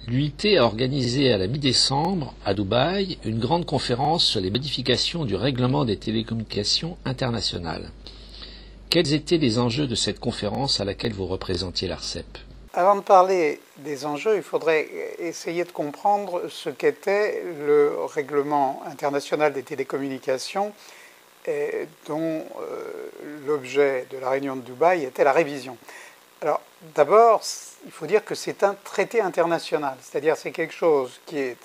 L'UIT a organisé à la mi-décembre, à Dubaï, une grande conférence sur les modifications du règlement des télécommunications internationales. Quels étaient les enjeux de cette conférence à laquelle vous représentiez l'ARCEP? Avant de parler des enjeux, il faudrait essayer de comprendre ce qu'était le règlement international des télécommunications dont l'objet de la réunion de Dubaï était la révision. Alors d'abord, il faut dire que c'est un traité international, c'est-à-dire c'est quelque chose qui est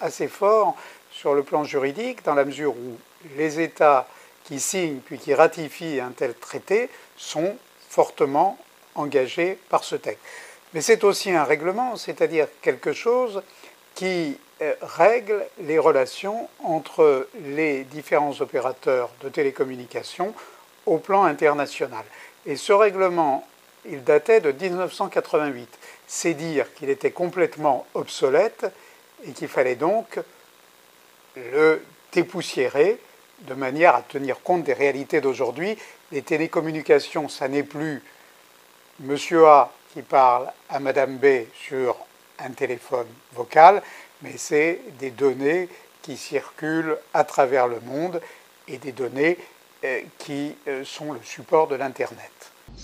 assez fort sur le plan juridique, dans la mesure où les États qui signent puis qui ratifient un tel traité sont fortement engagés par ce texte. Mais c'est aussi un règlement, c'est-à-dire quelque chose qui règle les relations entre les différents opérateurs de télécommunications au plan international. Et ce règlement, il datait de 1988. C'est dire qu'il était complètement obsolète et qu'il fallait donc le dépoussiérer de manière à tenir compte des réalités d'aujourd'hui. Les télécommunications, ça n'est plus Monsieur A qui parle à Madame B sur un téléphone vocal, mais c'est des données qui circulent à travers le monde et des données qui sont le support de l'Internet.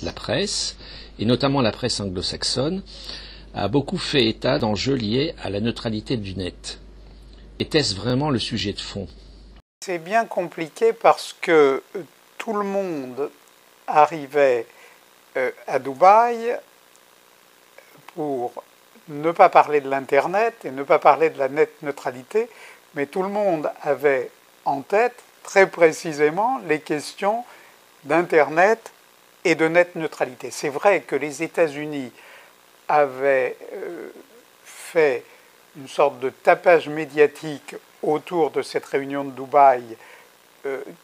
La presse, et notamment la presse anglo-saxonne, a beaucoup fait état d'enjeux liés à la neutralité du net. Était-ce vraiment le sujet de fond? C'est bien compliqué parce que tout le monde arrivait à Dubaï pour ne pas parler de l'Internet et ne pas parler de la net neutralité, mais tout le monde avait en tête très précisément les questions d'Internet et de net neutralité. C'est vrai que les États-Unis avaient fait une sorte de tapage médiatique autour de cette réunion de Dubaï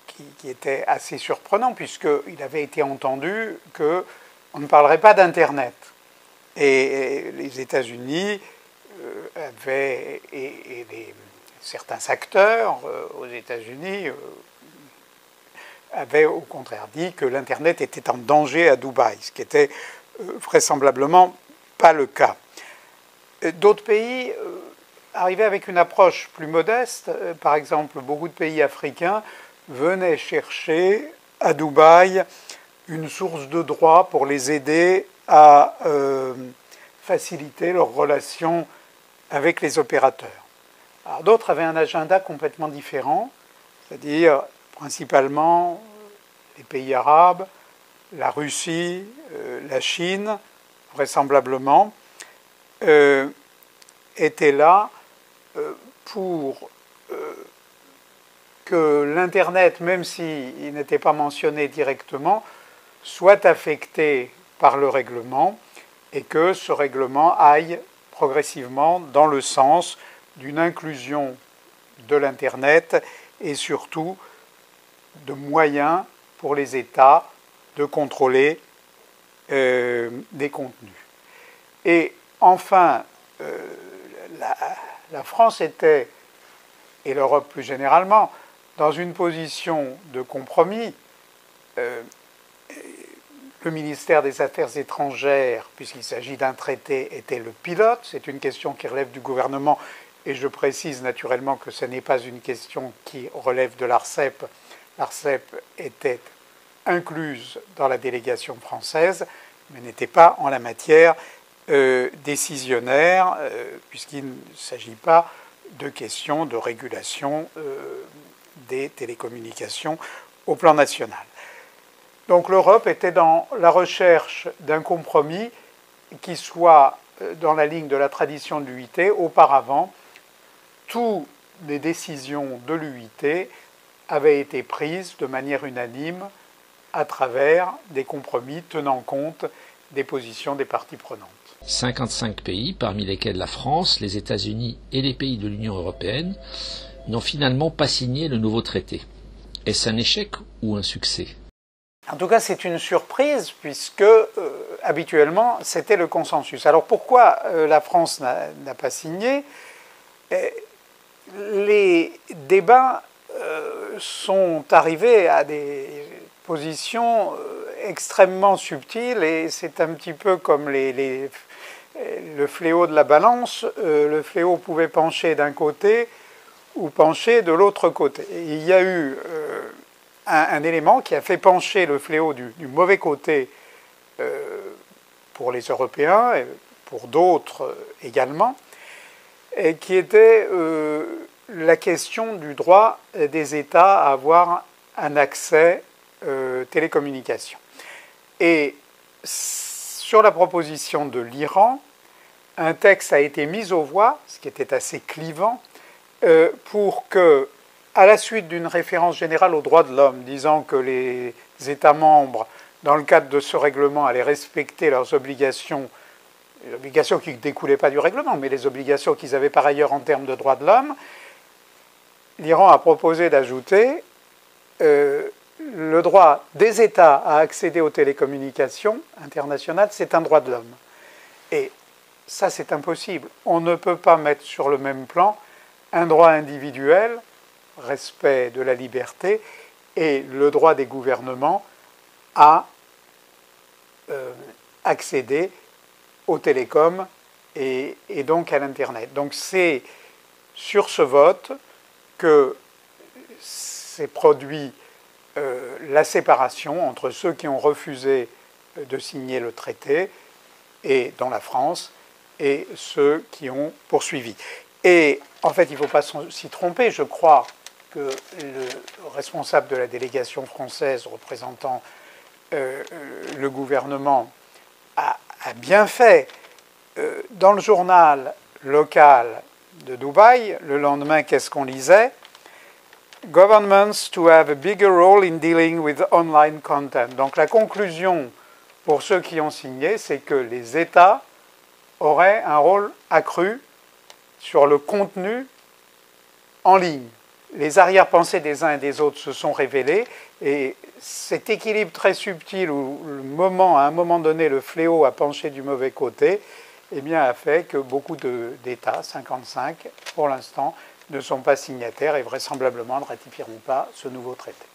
qui était assez surprenant, puisqu'il avait été entendu qu'on ne parlerait pas d'Internet. Et les États-Unis avaient, certains acteurs aux États-Unis avaient au contraire dit que l'Internet était en danger à Dubaï, ce qui était vraisemblablement pas le cas. D'autres pays arrivaient avec une approche plus modeste. Par exemple, beaucoup de pays africains venaient chercher à Dubaï une source de droit pour les aider à faciliter leurs relations avec les opérateurs. Alors, d'autres avaient un agenda complètement différent, c'est-à-dire principalement les pays arabes, la Russie, la Chine, vraisemblablement, étaient là pour que l'Internet, même s'il n'était pas mentionné directement, soit affecté par le règlement et que ce règlement aille progressivement dans le sens d'une inclusion de l'Internet et surtout de moyens pour les États de contrôler des contenus. Et enfin, la France était, et l'Europe plus généralement, dans une position de compromis. Le ministère des Affaires étrangères, puisqu'il s'agit d'un traité, était le pilote. C'est une question qui relève du gouvernement, et je précise naturellement que ce n'est pas une question qui relève de l'ARCEP. L'ARCEP était incluse dans la délégation française, mais n'était pas en la matière décisionnaire, puisqu'il ne s'agit pas de questions de régulation des télécommunications au plan national. Donc l'Europe était dans la recherche d'un compromis qui soit dans la ligne de la tradition de l'UIT. Auparavant, toutes les décisions de l'UIT avaient été prises de manière unanime à travers des compromis tenant compte des positions des parties prenantes. 55 pays, parmi lesquels la France, les États-Unis et les pays de l'Union européenne, n'ont finalement pas signé le nouveau traité. Est-ce un échec ou un succès? En tout cas, c'est une surprise puisque habituellement, c'était le consensus. Alors pourquoi la France n'a pas signé? Les débats sont arrivés à des positions extrêmement subtiles et c'est un petit peu comme les le fléau de la balance, le fléau pouvait pencher d'un côté ou pencher de l'autre côté. Et il y a eu un élément qui a fait pencher le fléau du mauvais côté pour les Européens et pour d'autres également, et qui était la question du droit des États à avoir un accès télécommunications. Et sur la proposition de l'Iran, un texte a été mis aux voix, ce qui était assez clivant, pour que, à la suite d'une référence générale aux droits de l'homme, disant que les États membres, dans le cadre de ce règlement, allaient respecter leurs obligations, les obligations qui ne découlaient pas du règlement, mais les obligations qu'ils avaient par ailleurs en termes de droits de l'homme, l'Iran a proposé d'ajouter le droit des États à accéder aux télécommunications internationales, c'est un droit de l'homme. Et ça, c'est impossible. On ne peut pas mettre sur le même plan un droit individuel, respect de la liberté, et le droit des gouvernements à accéder aux télécoms et donc à l'Internet. Donc c'est sur ce vote que s'est produit la séparation entre ceux qui ont refusé de signer le traité, et dont la France, et ceux qui ont poursuivi. Et en fait, il ne faut pas s'y tromper. Je crois que le responsable de la délégation française représentant le gouvernement a bien fait. Dans le journal local de Dubaï, le lendemain, qu'est-ce qu'on lisait? Governments to have a bigger role in dealing with online content. Donc la conclusion pour ceux qui ont signé, c'est que les États auraient un rôle accru sur le contenu en ligne. Les arrière-pensées des uns et des autres se sont révélées, et cet équilibre très subtil où à un moment donné, le fléau a penché du mauvais côté, eh bien, a fait que beaucoup d'États, 55 pour l'instant, ne sont pas signataires et vraisemblablement ne ratifieront pas ce nouveau traité.